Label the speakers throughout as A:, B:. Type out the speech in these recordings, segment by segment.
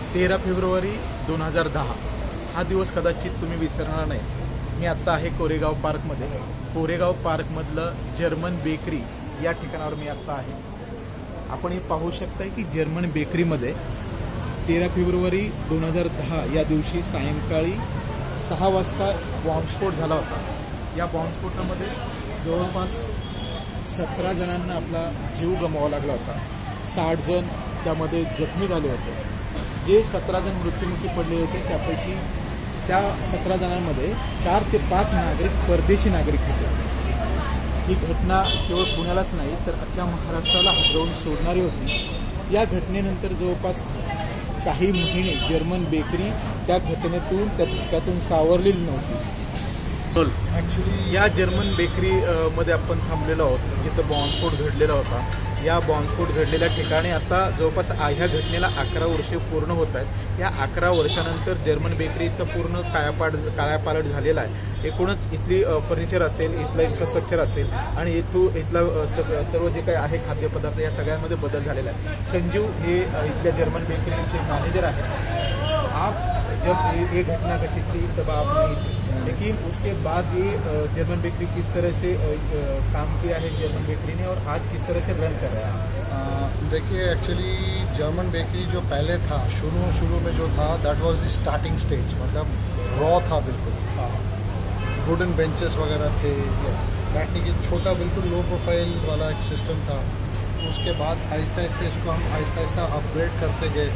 A: 13 February 2010 हा दिवस कदाचित तुम्ही विसरणार नाही। मी आत्ता आहे कोरेगाव पार्कमध्ये। कोरेगाव पार्कमधलं जर्मन बेकरी या ठिकाणावर मी आत्ता आहे। आपण हे पाहू शकताय की जर्मन बेकरीमध्ये 13 फेब्रुवारी 2010 या दिवशी सायंकाळी 6 वाजता बॉम्बस्फोट झाला होता। या बॉम्बस्फोटामध्ये जवळपास 17 जणांना आपला जीव गमवावा लागला होता। 60 जण त्यामध्ये जखमी झाले होते। जे 17 जण मृत्युमुखी पडले होते त्यापैकी त्या 17 जणांमध्ये 4 ते 5 नागरिक परदेशी नागरिक होते। ही घटना केवळ पुण्यालाच नाही तर अख्ख्या महाराष्ट्राला हादरवून सोडणारी होती। या घटनेनंतर जवळपास काही महिने जर्मन बेकरी त्या घटनेतून त्या धक्क्यातून सावरलेली नव्हती। ॲक्च्युली या जर्मन बेकरी मध्ये आपण थांबलेलो आहोत जिथं बॉम्बस्फोट घडलेला होता। या बॉम्बस्फोट घडलेल्या ठिकाणी आता जवळपास ह्या घटनेला 11 वर्षे पूर्ण होत आहेत। या 11 वर्षानंतर जर्मन बेकरीचं पूर्ण कायापालट झालेला आहे। एकूणच इथली फर्निचर असेल, इथलं इन्फ्रास्ट्रक्चर असेल आणि इथला सर्व जे काही आहे खाद्यपदार्थ या सगळ्यामध्ये बदल झालेला आहे। संजीव हे इथल्या जर्मन बेकरीचे मॅनेजर आहेत। आप जब ये घटना घटित थी तब आप नहीं थे, लेकिन उसके बाद ये जर्मन बेकरी किस तरह से काम किया है जर्मन बेकरी ने और आज किस तरह से रन कर रहा है?
B: देखिए एक्चुअली जर्मन बेकरी जो पहले था शुरू में जो था दैट वाज द स्टार्टिंग स्टेज, मतलब रॉ था बिल्कुल। वुडन बेंचेस वगैरह थे, बैठने की छोटा बिल्कुल लो प्रोफाइल वाला एक सिस्टम था। उसके बाद आहिस्ता आहिस्ता इसको हम आहिस्ता अपग्रेड करते गए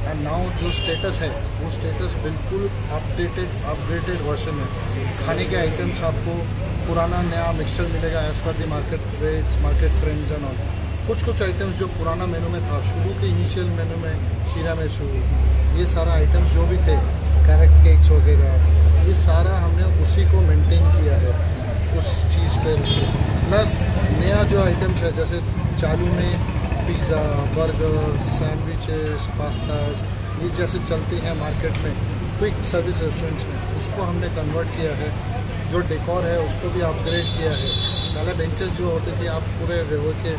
B: एंड नाउ जो स्टेटस है वो स्टेटस बिल्कुल अपडेटेड वर्जन है। खाने के आइटम्स आपको पुराना नया मिक्सचर मिलेगा as per the market rates, market trends end all. कुछ आइटम्स जो पुराना मेनू में था, शुरू के इनिशियल मेनू में तिरामिसू, ये सारा आइटम्स जो भी थे, कैरेट केक्स वगैरह, ये सारा हमने उसी को मेंटेन किया है उस चीज़ पे। प्लस नया जो आइटम्स है जैसे चालू में पिज़्ज़ा, बर्गर, सैंडविचेस, पास्ताज, ये जैसे चलती हैं मार्केट में क्विक सर्विस रेस्टोरेंट्स में, उसको हमने कन्वर्ट किया है। जो डेकोर है उसको भी अपग्रेड किया है। पहले बेंचेस जो होते थे आप पूरे रहो के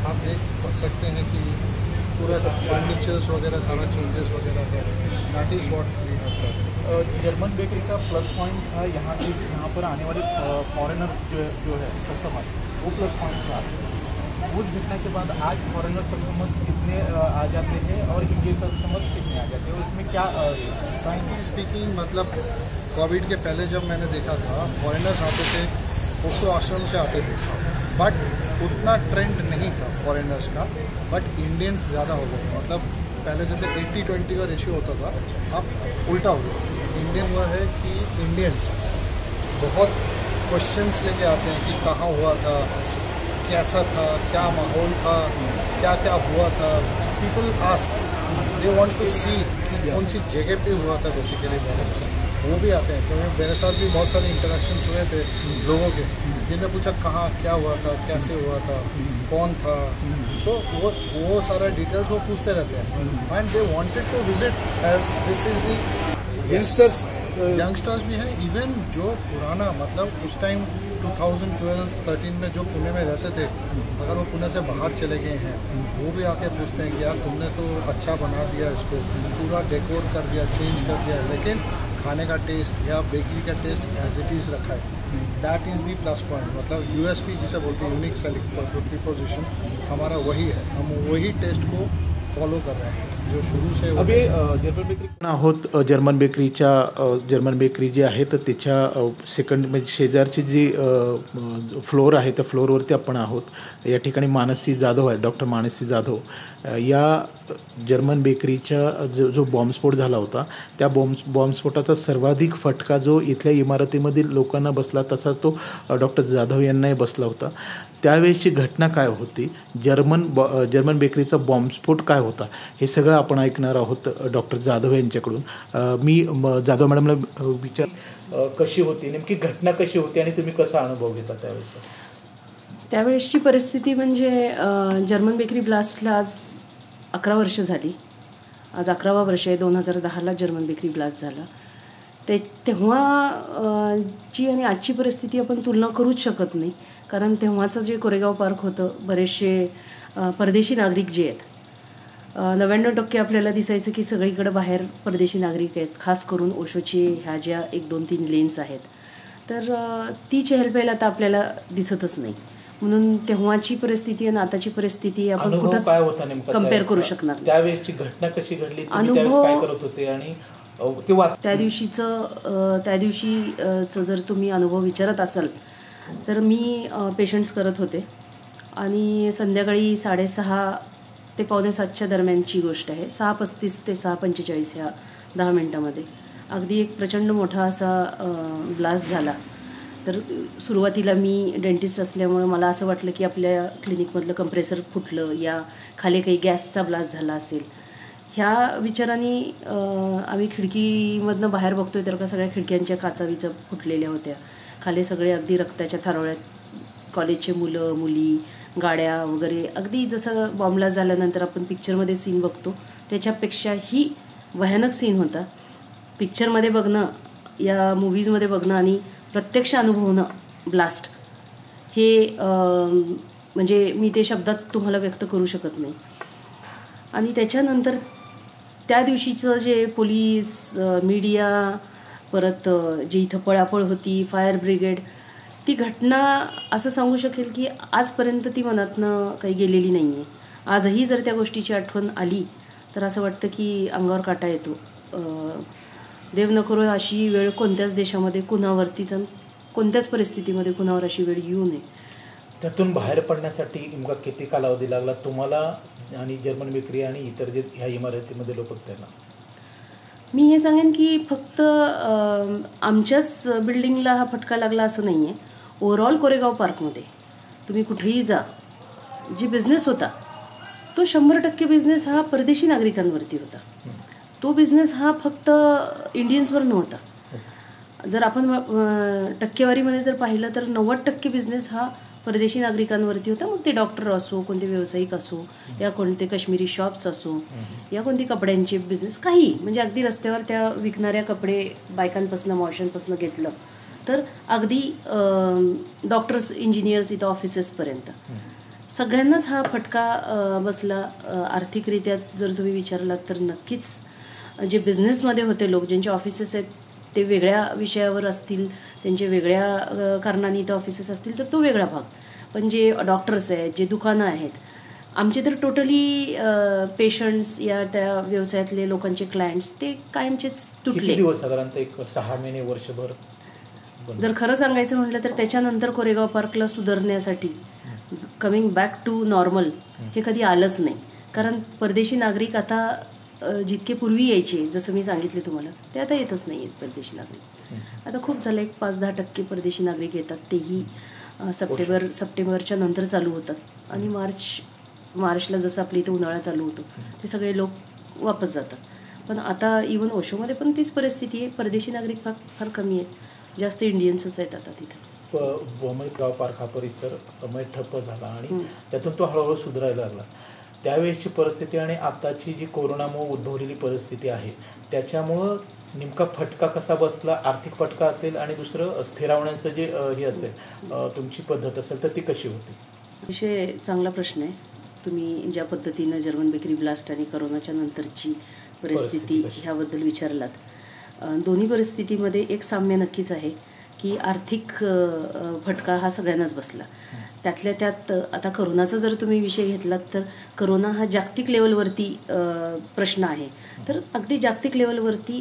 B: आप देख सकते हैं कि पूरा फर्नीचर्स वगैरह सारा चेंजेस वगैरह है। That is what we have done.
A: German bakery का प्लस पॉइंट था यहाँ पर आने वाले फॉरेनर्स जो है कस्टमर, वो प्लस पॉइंट था। उस घटना के बाद आज फॉरेनर कस्टमर्स कितने आ जाते हैं और इंडियन कस्टमर्स कितने आ जाते हैं, उसमें क्या
B: फ्रैंकली स्पीकिंग मतलब कोविड के पहले जब मैंने देखा था फॉरेनर्स आते थे, उसको आश्रम से आते थे, बट उतना ट्रेंड नहीं था फॉरेनर्स का, बट इंडियंस ज़्यादा हो गए। मतलब पहले जैसे 80-20 का रेशियो होता था, अब उल्टा हो गया। इंडियन हुआ है कि इंडियंस बहुत क्वेश्चंस लेके आते हैं कि कहाँ हुआ था, कैसा था, क्या माहौल था, क्या क्या हुआ था। People ask, they want to see कि कौन सी जगह पे हुआ था बेसिकली। वो भी आते हैं क्योंकि मेरे साथ भी बहुत सारे इंटरेक्शंस हुए थे लोगों के, जिनने पूछा कहाँ क्या हुआ था, कैसे हुआ था, कौन था। सो वो सारा डिटेल्स वो पूछते रहते हैं and they wanted to visit as this is the youngsters भी हैं। इवन जो पुराना मतलब उस टाइम 2012-13 में जो पुणे में रहते थे, अगर वो पुणे से बाहर चले गए हैं, वो भी आके पूछते हैं कि यार तुमने तो अच्छा बना दिया, इसको पूरा डेकोर कर दिया, चेंज कर दिया, लेकिन खाने का टेस्ट या बेकरी का टेस्ट एज इट इज़ रखा है। That is the plus point, मतलब यूएसपी जिसे बोलते हैं, यूनिक सेलिंग प्रोपोजिशन हमारा वही है। हम वही टेस्ट को फॉलो कर रहे हैं जो शुरू से।
A: अभी जर्मन बेकरी आहोत। जर्मन बेकरी जी आहे तर त्याच्या सेकंड म्हणजे शेजारची जी फ्लोअर आहे त्या फ्लोअरवरती आपण आहोत। या ठिकाणी मानसी जाधव आहे, डॉक्टर मानसी जाधव। या जर्मन बेकरीच्या जो बॉम्बस्फोट झाला होता त्या बॉम्बस्फोटाचा सर्वाधिक फटका जो इथल्या इमारतीमधील लोकांना बसला तसा तो डॉक्टर जाधव यांनाही बसला होता। त्यावेळेची घटना काय होती, जर्मन बेकरीचा बॉम्बस्फोट काय होता, हे सगळं आपण ऐकणार आहोत डॉक्टर जाधव यांच्याकडून। मी जाधव मॅडमला कशी होती नेमकी घटना, कशी होती आणि तुम्ही कसा अनुभव घेता त्यावेळेस?
C: त्यावेळेसची परिस्थिती म्हणजे जर्मन बेकरी ब्लास्टला आज 11 वर्ष झाली। आज 11वा वर्ष आहे। 2010ला जर्मन बेकरी ब्लास्ट झाला। तेव्हाची आणि आजची परिस्थिती आपण तुलना करूच शकत नाही. कारण तेव्हाचं जे कोरेगाव पार्क होतं, बरेचसे परदेशी नागरिक जे आहेत, 99% आपल्याला दिसायचं की सगळीकडे बाहेर परदेशी नागरिक आहेत, खास करून ओशोची ह्या ज्या 1, 2, 3 लेन्स आहेत. तर ती चहलपहल आता आपल्याला दिसतच नाही. म्हणून तेव्हाची परिस्थिती आणि आताची परिस्थिती आपण कुठंच कम्पेअर करू शकणार नाही.
A: त्यावेळेची घटना कशी घडली, काय करत होते आणि
C: त्या दिवशीचं जर तुम्ही अनुभव विचारत असाल तर मी पेशंट्स करत होते आणि संध्याकाळी 6:30 ते 6:45च्या दरम्यानची गोष्ट आहे. 6:35 ते 6:45 ह्या 10 मिनटामध्ये अगदी एक प्रचंड मोठा असा ब्लास्ट झाला. तर सुरुवातीला मी डेंटिस्ट असल्यामुळं मला असं वाटलं की आपल्या क्लिनिकमधलं कंप्रेसर फुटलं या खाली काही गॅसचा ब्लास्ट झाला असेल. ह्या विचाराने आम्ही खिडकीमधनं बाहेर बघतोय तर का सगळ्या खिडक्यांच्या काचाविचा फुटलेल्या होत्या. खाली सगळे अगदी रक्ताच्या थारोळ्यात कॉलेजचे मुलं मुली, गाड्या वगैरे, अगदी जसं बॉम्बला झाल्यानंतर आपण पिक्चरमध्ये सीन बघतो त्याच्यापेक्षाही भयानक सीन होता. पिक्चरमध्ये बघणं, या मूव्हीजमध्ये बघणं आणि प्रत्यक्ष अनुभवणं ब्लास्ट हे म्हणजे मी ते शब्दात तुम्हाला व्यक्त करू शकत नाही. आणि त्याच्यानंतर त्या दिवशीचं जे पोलीस, मीडिया, परत जी इथं पळापळ होती, फायर ब्रिगेड, ती घटना असं सांगू शकेल की आजपर्यंत ती मनातनं काही गेलेली नाही आहे. आजही जर त्या गोष्टीची आठवण आली तर असं वाटतं की अंगावर काटा येतो. देव न करो अशी वेळ कोणत्याच देशामध्ये कुणावरतीच, कोणत्याच परिस्थितीमध्ये कुणावर अशी वेळ येऊ नये.
A: त्यातून बाहेर पडण्यासाठी नेमका किती कालावधी लागला तुम्हाला आणि जर्मन बेकरी आणि इतर जे ह्या इमारतीमध्ये लोक होते त्यांना?
C: मी हे सांगेन की फक्त आमच्याच बिल्डिंगला हा फटका लागला असं नाही आहे. ओव्हरऑल कोरेगाव पार्कमध्ये तुम्ही कुठेही जा, जी बिझनेस होता तो 100% बिझनेस हा परदेशी नागरिकांवरती होता. तो बिझनेस हा फक्त इंडियन्सवर नव्हता. जर आपण टक्केवारीमध्ये जर पाहिलं तर 90% बिझनेस हा परदेशी नागरिकांवरती होता. मग ते डॉक्टर असो, कोणते व्यावसायिक असो, या कोणते काश्मीरी शॉप्स असो, या कोणते कपड्यांचे बिझनेस, काही म्हणजे अगदी रस्त्यावर त्या विकणाऱ्या कपडे बायकांपासून मावशांपासून घेतलं तर अगदी डॉक्टर्स, इंजिनियर्स, इथं ऑफिसेसपर्यंत सगळ्यांनाच हा फटका बसला. आर्थिकरित्या जर तुम्ही विचारलात तर नक्कीच जे बिझनेसमध्ये होते लोक, ज्यांचे ऑफिसेस आहेत ते वेगळ्या विषयावर असतील, त्यांचे वेगळ्या कारणाने इथं ऑफिसेस असतील तर तो वेगळा भाग. पण जे डॉक्टर्स आहेत, जे दुकानं आहेत, आमचे तर टोटली पेशंट्स या त्या व्यवसायातले लोकांचे क्लायंट्स ते कायमचेच तुटले.
A: किती दिवस साधारणतः? 6 महिने, वर्षभर?
C: जर खरं सांगायचं म्हटलं तर त्याच्यानंतर कोरेगाव पार्कला सुधारण्यासाठी कमिंग बॅक टू नॉर्मल हे कधी आलंच नाही. कारण परदेशी नागरिक आता जितके पूर्वी यायचे, जसं मी सांगितले तुम्हाला, ते आता येतच नाही आहेत परदेशी नागरिक. आता खूप झालं, एक 5-10% परदेशी नागरिक येतात, तेही सप्टेंबरच्या नंतर चालू होतात. आणि मार्चला जसं आपल्या इथं उन्हाळा चालू होतो ते सगळे लोक वापस जातात. पण आता इवन ओशोमध्ये पण तीच परिस्थिती आहे. परदेशी नागरिक फार कमी आहेत, जास्त इंडियन्सच आहेत आता तिथं.
A: कोरेगाव पार्क हा परिसर ठप्प झाला आणि त्यातून तो हळूहळू सुधारायला लागला. त्यावेळेसची परिस्थिती आणि आताची जी कोरोनामुळे उद्भवलेली परिस्थिती आहे त्याच्यामुळं नेमका फटका कसा बसला? आर्थिक फटका असेल आणि दुसरं स्थिरावण्याचं जे हे असेल तुमची पद्धत असेल तर ती कशी होती?
C: अतिशय चांगला प्रश्न आहे. तुम्ही ज्या पद्धतीनं जर्मन बेकरी ब्लास्ट आणि करोनाच्या नंतरची परिस्थिती ह्याबद्दल विचारलात, दोन्ही परिस्थितीमध्ये एक साम्य नक्कीच आहे की आर्थिक फटका हा सगळ्यांनाच बसला. त्यातल्या त्यात आता करोनाचा जर तुम्ही विषय घेतलात तर करोना हा जागतिक लेवलवरती प्रश्न आहे. तर अगदी जागतिक लेवलवरती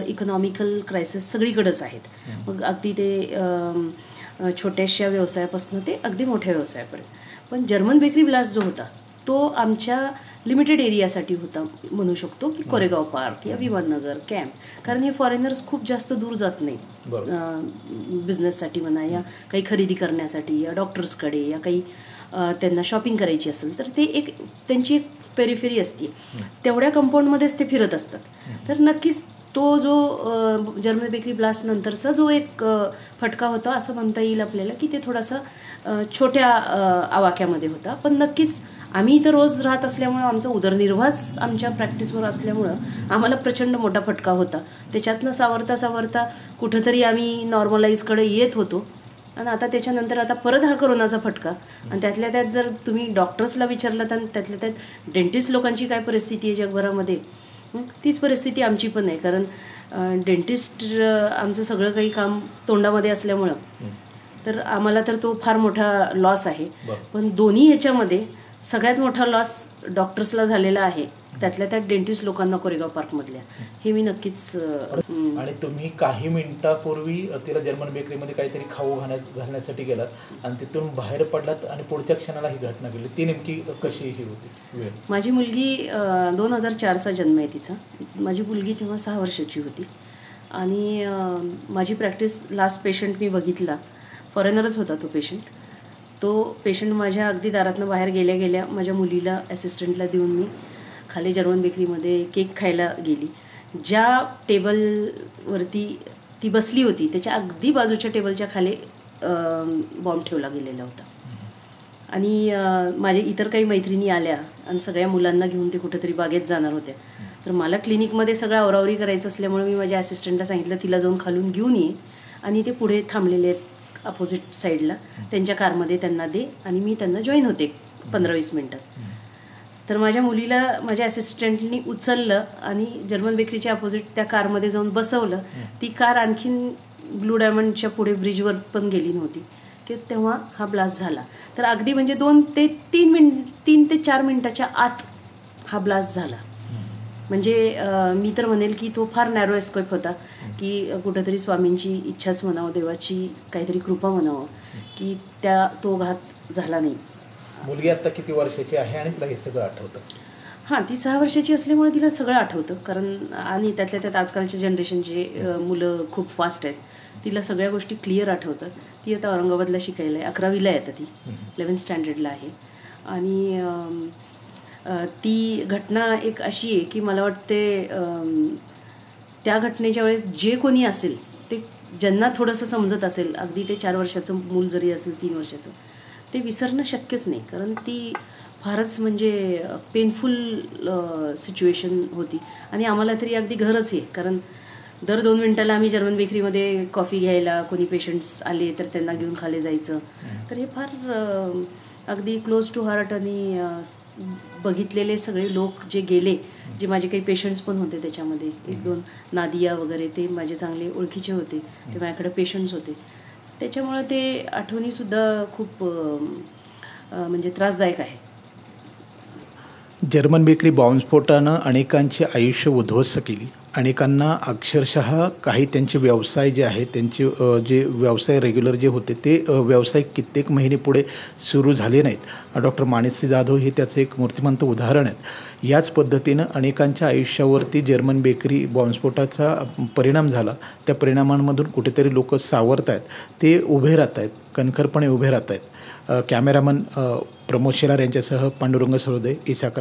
C: इकॉनॉमिकल क्रायसिस सगळीकडेच आहेत. मग अगदी ते छोट्याशा व्यवसायापासून ते अगदी मोठ्या व्यवसायापर्यंत. पण जर्मन बेकरी ब्लास्ट जो होता तो आमच्या लिमिटेड एरियासाठी होता म्हणू शकतो की कोरेगाव पार्क या विमाननगर कॅम्प. कारण हे फॉरेनर्स खूप जास्त दूर जात नाहीत बिझनेससाठी म्हणा, या काही खरेदी करण्यासाठी, या डॉक्टर्सकडे, या काही त्यांना शॉपिंग करायची असेल तर ते त्यांची एक पेरिफेरी असते, तेवढ्या कंपाऊंडमध्येच ते फिरत असतात. तर नक्कीच तो जो जर्मन बेकरी ब्लास्ट नंतरचा जो एक फटका होता असं म्हणता येईल आपल्याला की ते थोडासा छोट्या आवाक्यामध्ये होता. पण नक्कीच आम्ही इथं रोज राहत असल्यामुळं आमचा उदरनिर्वाहच आमच्या प्रॅक्टिसवर असल्यामुळं आम्हाला प्रचंड मोठा फटका होता. त्याच्यातनं सावरता कुठंतरी आम्ही नॉर्मलाईजकडे येत होतो. आणि आता त्याच्यानंतर आता परत हा कोरोनाचा फटका, आणि त्यातल्या त्यात जर तुम्ही डॉक्टर्सला विचारलं तर त्यातल्या त्यात डेंटिस्ट लोकांची काय परिस्थिती आहे जगभरामध्ये, तीच परिस्थिती आमची पण आहे. कारण डेंटिस्ट आमचं सगळं काही काम तोंडामध्ये असल्यामुळं तर आम्हाला तर तो फार मोठा लॉस आहे. पण दोन्ही ह्याच्यामध्ये सगळ्यात मोठा लॉस डॉक्टर्सला झालेला आहे, त्यातल्या त्यात डेंटिस्ट लोकांना कोरेगाव पार्कमधल्या. हे मी नक्कीच.
A: आणि तुम्ही काही मिनिटापूर्वी तिला जर्मन बेकरीमध्ये काहीतरी खाऊ घालण्यासाठी गेलात आणि तिथून बाहेर पडलात आणि पुढच्या क्षणाला ही घटना घडली. ती नेमकी कशी ही होती वेळ?
C: माझी मुलगी 2004चा जन्म आहे तिचा. माझी मुलगी तेव्हा 6 वर्षाची होती. आणि माझी प्रॅक्टिस लास्ट पेशंट मी बघितला, फॉरेनरच होता तो पेशंट. तो पेशंट माझ्या अगदी दारातनं बाहेर गेल्या गेल्या माझ्या मुलीला असिस्टंटला देऊन मी खाली जर्मन बेकरीमध्ये केक खायला गेली. ज्या टेबलवरती ती बसली होती त्याच्या अगदी बाजूच्या टेबलच्या खाली बॉम्ब ठेवला गेलेला होता. आणि माझे इतर काही मैत्रिणी आल्या आणि सगळ्या मुलांना घेऊन ते कुठेतरी बागेत जाणार होत्या. तर मला क्लिनिकमध्ये सगळं आवरावरी करायचं असल्यामुळे मी माझ्या असिस्टंटला सांगितलं तिला जाऊन खालून घेऊन ये, आणि ते पुढे थांबलेले आहेत अपोजिट साईडला, त्यांच्या कारमध्ये त्यांना दे, आणि मी त्यांना जॉईन होते 15-20 मिनटात. तर माझ्या मुलीला माझ्या असिस्टंटनी उचललं आणि जर्मन बेकरीच्या अपोजिट त्या कारमध्ये जाऊन बसवलं. ती कार आणखीन ब्लू डायमंडच्या पुढे ब्रिजवर पण गेली नव्हती की तेव्हा हा ब्लास्ट झाला. तर अगदी म्हणजे 2 ते 4 मिनिटाच्या आत हा ब्लास्ट झाला. म्हणजे मी तर म्हणेल की तो फार नॅरो एस्केप होता, की कुठंतरी स्वामींची इच्छाच म्हणावं, देवाची काहीतरी कृपा म्हणावं की तो घात झाला नाही.
A: मुलगी आता किती वर्षाची आहे आणि तिला हे सगळं आठवतं?
C: हां, ती 6 वर्षाची असल्यामुळे तिला सगळं आठवतं. कारण आणि त्यातल्या त्यात आजकालच्या जनरेशनचे मुलं खूप फास्ट आहेत, तिला सगळ्या गोष्टी क्लिअर आठवतात. ती आता औरंगाबादला शिकायला आहे, 11वीला आहे आता ती, 11th स्टँडर्डला आहे. आणि ती घटना एक अशी आहे की मला वाटते त्या घटनेच्या वेळेस जे कोणी असेल ते, ज्यांना थोडंसं समजत असेल, अगदी ते 4 वर्षाचं मूल जरी असेल, 3 वर्षाचं, ते विसरणं शक्यच नाही. कारण ती फारच म्हणजे पेनफुल सिच्युएशन होती. आणि आम्हाला तरी अगदी घरच आहे, कारण दर 2 मिनिटाला आम्ही जर्मन बेकरीमध्ये कॉफी घ्यायला, कोणी पेशंट्स आले तर त्यांना घेऊन खाली जायचं. तर हे फार अगदी क्लोज टू हार्ट. आणि बघितलेले सगळे लोक जे गेले, जे माझे काही पेशंट्स पण होते त्याच्यामध्ये, 1-2 नादिया वगैरे, ते माझे चांगले ओळखीचे होते, ते माझ्याकडे पेशंट्स होते. त्याच्यामुळे ते आठवणीसुद्धा खूप म्हणजे त्रासदायक आहे.
A: जर्मन बेकरी बॉम्बस्फोटानं अनेकांचे आयुष्य उद्ध्वस्त केली. अनेकांना अक्षरशः काही त्यांचे व्यवसाय जे आहेत, त्यांचे जे व्यवसाय रेग्युलर जे होते ते व्यवसाय कित्येक महिने पुढे सुरू झाले नाहीत. डॉक्टर माणिकसिंह जाधव हे त्याचं एक मूर्तिमंत उदाहरण आहेत. याच पद्धतीनं अनेकांच्या आयुष्यावरती जर्मन बेकरी बॉम्बस्फोटाचा परिणाम झाला. त्या परिणामांमधून कुठेतरी लोक सावरत आहेत, ते उभे राहत आहेत, कणखरपणे उभे राहत आहेत. कॅमेरामन प्रमोद शेलार यांच्यासह पांडुरंग सरोदे, इसाका.